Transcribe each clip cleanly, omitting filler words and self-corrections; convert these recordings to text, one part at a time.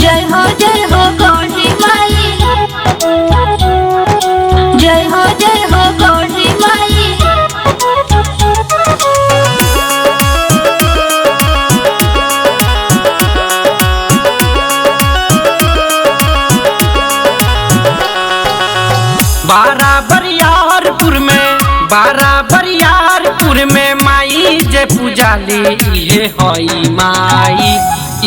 जय हो गौरी माई, जय हो गौरी माई। बरियारपुर में माई जे पूजाली इहे हई माई,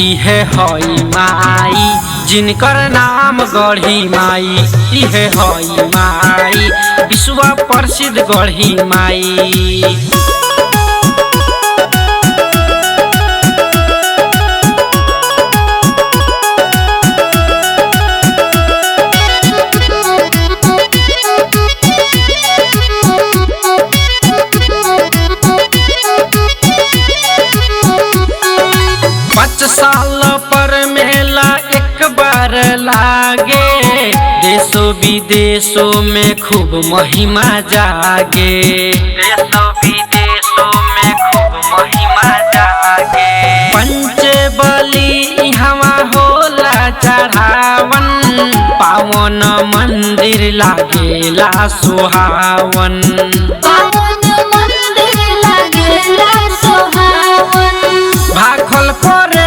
इहे हई माई जिनकर नाम गढ़ी माई, इहे हई माई विश्व प्रसिद्ध गढ़ी माई। साल पर मेला एक बार लागे, देशों विदेशों में खूब महिमा जागे, देशों विदेशों में खूब महिमा जागे। पंचबली हवा होला चढ़ावन, पावन मंदिर लागेला सुहावन, पावन मंदिर लागेला सुहावन। भाखल परे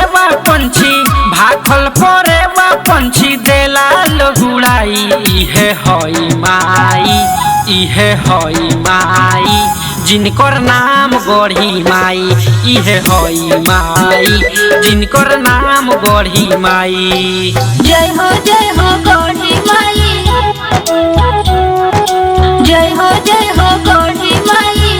पंछी देला लघुड़ाई, इहे हई माई, इहे हई माई जिनकर नाम गढ़ी माई, इहे हई माई जिनकर नाम गढ़ी माई। जय हो गौरी माई, जय हो गौरी माई।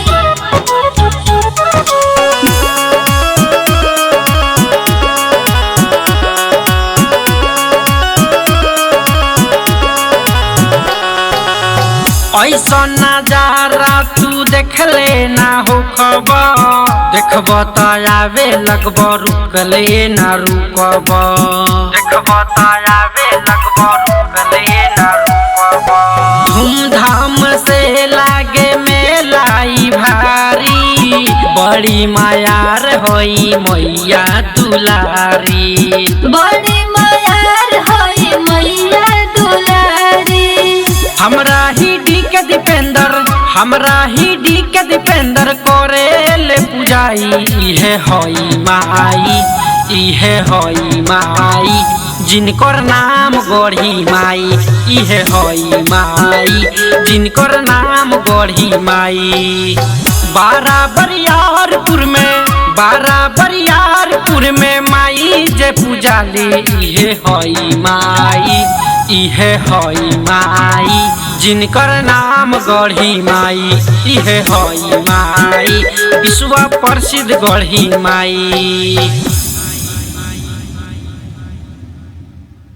ऐसा नजारा तू देखले ना हो खबर, देखब त आवे लगब रुकले ना रुकब, देखब त आवे लगब रुकले ना रुकब। धूमधाम से लागे मेलाई भारी, बड़ी मायार होई मैया दुलारी, बड़ी मायार होई मैया दुलारी। हमरा ही डी के दीपेंद्र करेले पूजाई, इहे हई माई, इहे हई माई जिनकर नाम गढ़ी माई, इहे हई माई जिनकर नाम गढ़ी माई। बरियारपुर में माई जे पूजाली, इहे हई माई, इहे हई माई जिनकर नाम गढ़ी माई, इहे हई माई विश्व प्रसिद्ध गढ़ी माई।